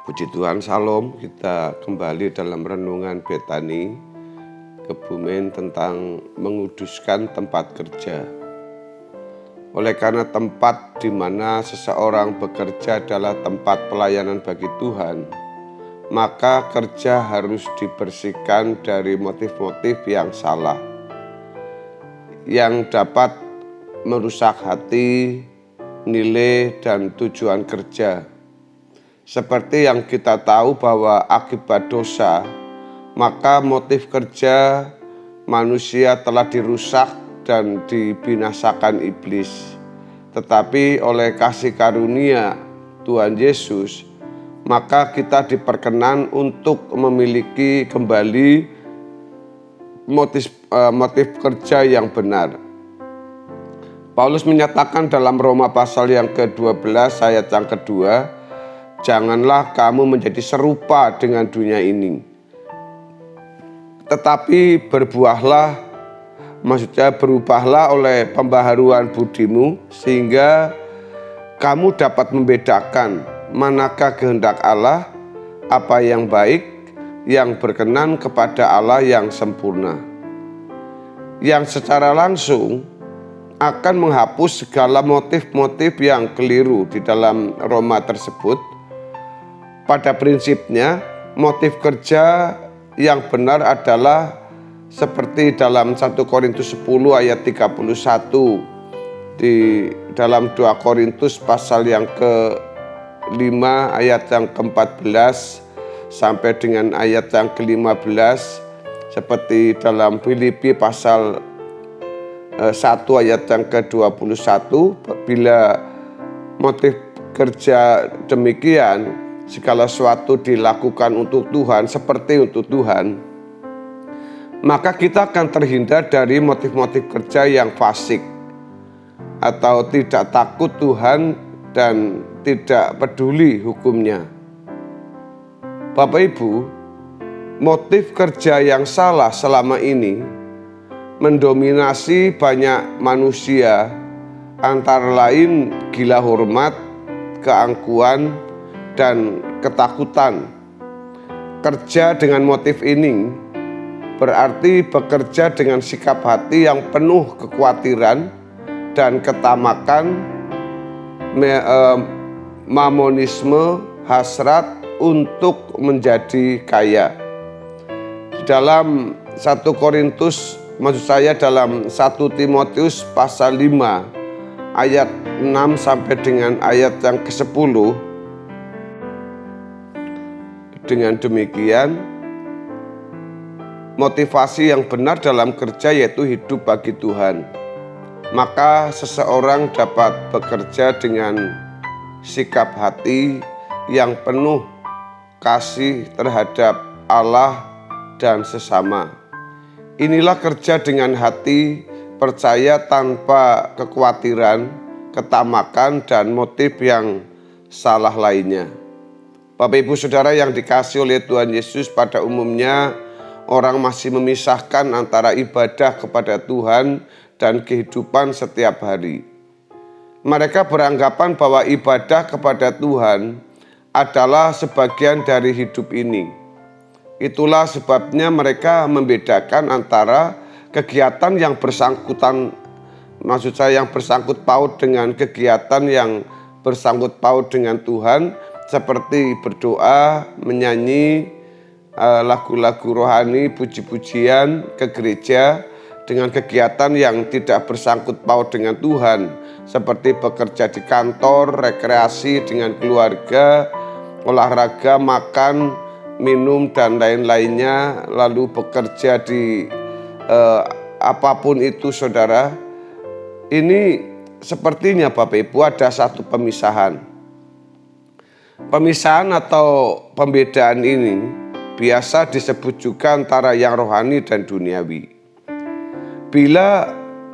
Puji Tuhan, Salam. Kita kembali dalam renungan Betani Kebumen tentang menguduskan tempat kerja. Oleh karena tempat di mana seseorang bekerja adalah tempat pelayanan bagi Tuhan, maka kerja harus dibersihkan dari motif-motif yang salah, yang dapat merusak hati, nilai, dan tujuan kerja. Seperti yang kita tahu bahwa akibat dosa, maka motif kerja manusia telah dirusak dan dibinasakan iblis. Tetapi oleh kasih karunia Tuhan Yesus, maka kita diperkenan untuk memiliki kembali motif kerja yang benar. Paulus menyatakan dalam Roma pasal yang ke-12 ayat yang kedua, janganlah kamu menjadi serupa dengan dunia ini, tetapi berubahlah oleh pembaharuan budimu, sehingga kamu dapat membedakan manakah kehendak Allah, apa yang baik, yang berkenan kepada Allah yang sempurna, yang secara langsung akan menghapus segala motif-motif yang keliru di dalam Roma tersebut. Pada prinsipnya, motif kerja yang benar adalah seperti dalam 1 Korintus 10 ayat 31, di dalam 2 Korintus pasal yang ke-5 ayat yang ke-14 sampai dengan ayat yang ke-15, seperti dalam Filipi pasal 1 ayat yang ke-21, bila motif kerja demikian, segala sesuatu dilakukan untuk Tuhan, seperti untuk Tuhan, maka kita akan terhindar dari motif-motif kerja yang fasik atau tidak takut Tuhan dan tidak peduli hukumnya. Bapak Ibu, motif kerja yang salah selama ini mendominasi banyak manusia, antara lain gila hormat, keangkuhan, dan ketakutan. Kerja dengan motif ini berarti bekerja dengan sikap hati yang penuh kekhawatiran dan ketamakan, mamonisme, hasrat untuk menjadi kaya. Dalam 1 Korintus, dalam 1 Timotius pasal 5 ayat 6 sampai dengan ayat yang ke-10, dengan demikian, motivasi yang benar dalam kerja yaitu hidup bagi Tuhan. Maka seseorang dapat bekerja dengan sikap hati yang penuh kasih terhadap Allah dan sesama. Inilah kerja dengan hati percaya tanpa kekhawatiran, ketamakan, dan motif yang salah lainnya. Bapak Ibu Saudara yang dikasihi oleh Tuhan Yesus, pada umumnya orang masih memisahkan antara ibadah kepada Tuhan dan kehidupan setiap hari. Mereka beranggapan bahwa ibadah kepada Tuhan adalah sebagian dari hidup ini. Itulah sebabnya mereka membedakan antara kegiatan yang bersangkut paut dengan kegiatan yang bersangkut paut dengan Tuhan, seperti berdoa, menyanyi lagu-lagu rohani, puji-pujian ke gereja, dengan kegiatan yang tidak bersangkut paut dengan Tuhan, seperti bekerja di kantor, rekreasi dengan keluarga, olahraga, makan, minum, dan lain-lainnya, lalu bekerja di apapun itu, saudara. Ini sepertinya Bapak Ibu ada satu pemisahan. Pemisahan atau pembedaan ini biasa disebut juga antara yang rohani dan duniawi. Bila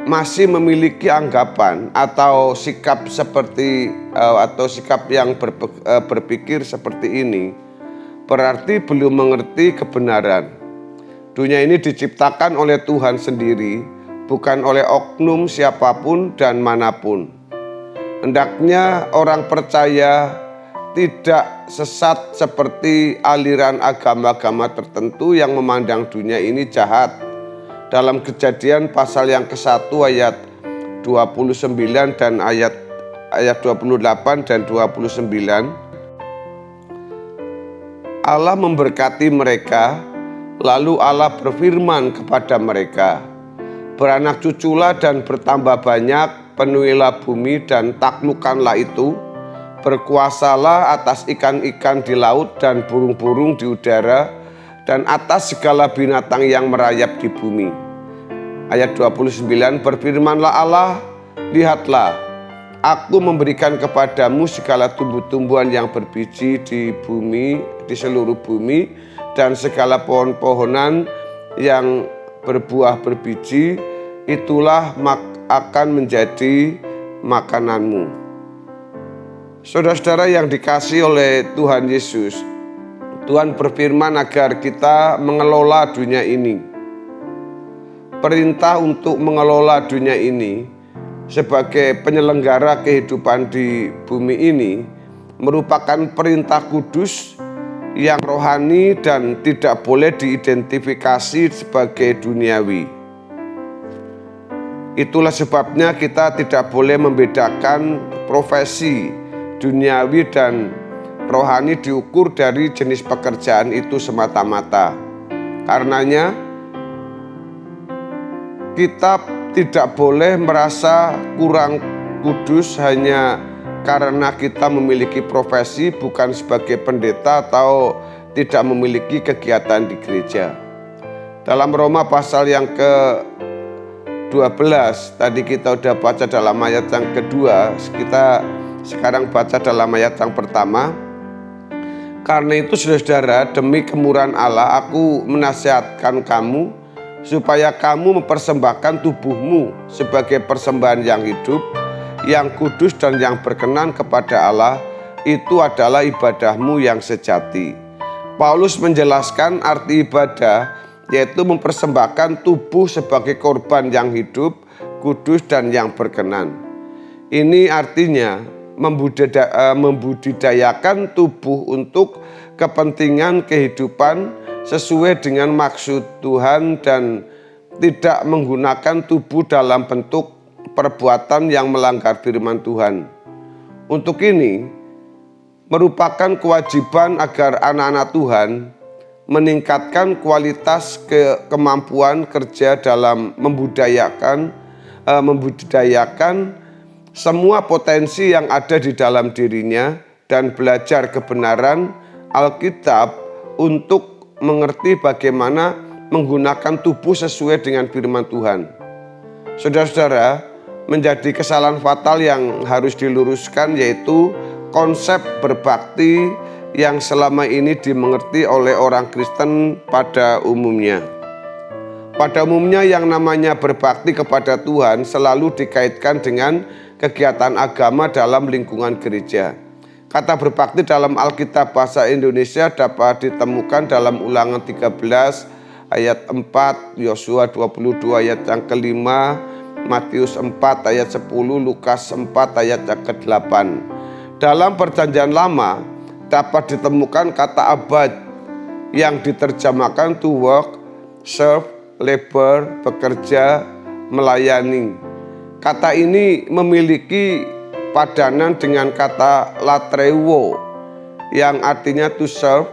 masih memiliki anggapan atau sikap yang berpikir seperti ini, berarti belum mengerti kebenaran. Dunia ini diciptakan oleh Tuhan sendiri, bukan oleh oknum siapapun dan manapun. Hendaknya orang percaya tidak sesat seperti aliran agama-agama tertentu yang memandang dunia ini jahat. Dalam Kejadian pasal yang ke-1 ayat 29 dan ayat 28 dan 29, Allah memberkati mereka, lalu Allah berfirman kepada mereka, "Beranak cuculah dan bertambah banyak, penuhilah bumi dan taklukkanlah itu, berkuasalah atas ikan-ikan di laut dan burung-burung di udara, dan atas segala binatang yang merayap di bumi." Ayat 29, berfirmanlah Allah, "Lihatlah, Aku memberikan kepadamu segala tumbuh-tumbuhan yang berbiji di bumi, di seluruh bumi, dan segala pohon-pohonan yang berbuah berbiji, itulah akan menjadi makananmu." Saudara-saudara yang dikasihi oleh Tuhan Yesus, Tuhan berfirman agar kita mengelola dunia ini. Perintah untuk mengelola dunia ini sebagai penyelenggara kehidupan di bumi ini merupakan perintah kudus yang rohani dan tidak boleh diidentifikasi sebagai duniawi. Itulah sebabnya kita tidak boleh membedakan profesi duniawi dan rohani diukur dari jenis pekerjaan itu semata-mata. Karenanya kita tidak boleh merasa kurang kudus hanya karena kita memiliki profesi bukan sebagai pendeta atau tidak memiliki kegiatan di gereja. Dalam Roma pasal yang ke-12, tadi kita sudah baca dalam ayat yang kedua, kita sekarang baca dalam ayat yang pertama. "Karena itu saudara-saudara, demi kemurahan Allah, aku menasihatkan kamu supaya kamu mempersembahkan tubuhmu sebagai persembahan yang hidup, yang kudus dan yang berkenan kepada Allah. Itu adalah ibadahmu yang sejati." Paulus menjelaskan arti ibadah, yaitu mempersembahkan tubuh sebagai korban yang hidup, kudus dan yang berkenan. Ini artinya membudidayakan tubuh untuk kepentingan kehidupan sesuai dengan maksud Tuhan dan tidak menggunakan tubuh dalam bentuk perbuatan yang melanggar firman Tuhan. Untuk ini merupakan kewajiban agar anak-anak Tuhan meningkatkan kualitas kemampuan kerja dalam membudidayakan semua potensi yang ada di dalam dirinya dan belajar kebenaran Alkitab untuk mengerti bagaimana menggunakan tubuh sesuai dengan firman Tuhan. Saudara-saudara, menjadi kesalahan fatal yang harus diluruskan yaitu konsep berbakti yang selama ini dimengerti oleh orang Kristen pada umumnya. Pada umumnya yang namanya berbakti kepada Tuhan selalu dikaitkan dengan kegiatan agama dalam lingkungan gereja. Kata berbakti dalam Alkitab bahasa Indonesia dapat ditemukan dalam Ulangan 13 ayat 4, Yosua 22 ayat yang kelima, Matius 4 ayat 10, Lukas 4 ayat yang ke-8. Dalam Perjanjian Lama dapat ditemukan kata abad yang diterjemahkan to work, serve, labor, bekerja, melayani. Kata ini memiliki padanan dengan kata latreuo yang artinya to serve.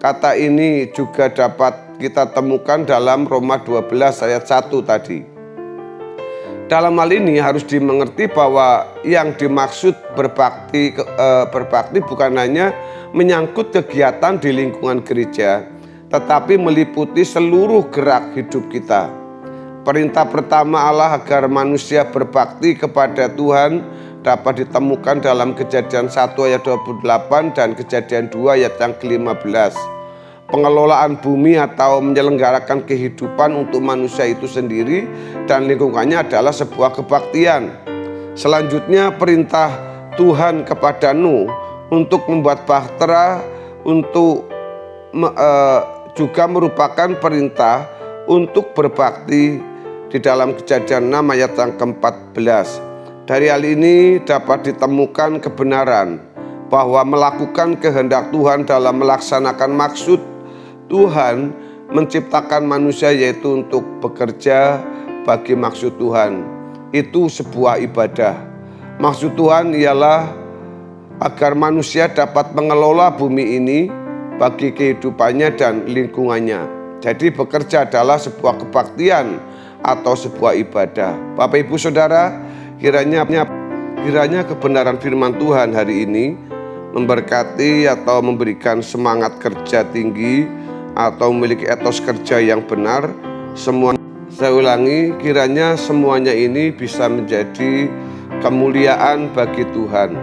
Kata ini juga dapat kita temukan dalam Roma 12 ayat 1 tadi. Dalam hal ini harus dimengerti bahwa yang dimaksud berbakti bukan hanya menyangkut kegiatan di lingkungan gereja, tetapi meliputi seluruh gerak hidup kita. Perintah pertama Allah agar manusia berbakti kepada Tuhan dapat ditemukan dalam Kejadian 1 ayat 28 dan Kejadian 2 ayat yang ke-15. Pengelolaan bumi atau menyelenggarakan kehidupan untuk manusia itu sendiri dan lingkungannya adalah sebuah kebaktian. Selanjutnya perintah Tuhan kepada Nuh untuk membuat bahtera juga merupakan perintah untuk berbakti di dalam Kejadian 6 ayat yang ke-14. Dari hal ini dapat ditemukan kebenaran bahwa melakukan kehendak Tuhan dalam melaksanakan maksud Tuhan menciptakan manusia, yaitu untuk bekerja bagi maksud Tuhan. Itu sebuah ibadah. Maksud Tuhan ialah agar manusia dapat mengelola bumi ini bagi kehidupannya dan lingkungannya. Jadi bekerja adalah sebuah kebaktian atau sebuah ibadah. Bapak Ibu Saudara, kiranya kebenaran firman Tuhan hari ini memberkati atau memberikan semangat kerja tinggi atau memiliki etos kerja yang benar. Saya ulangi, kiranya semuanya ini bisa menjadi kemuliaan bagi Tuhan.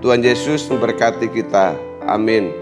Tuhan Yesus memberkati kita. Amin.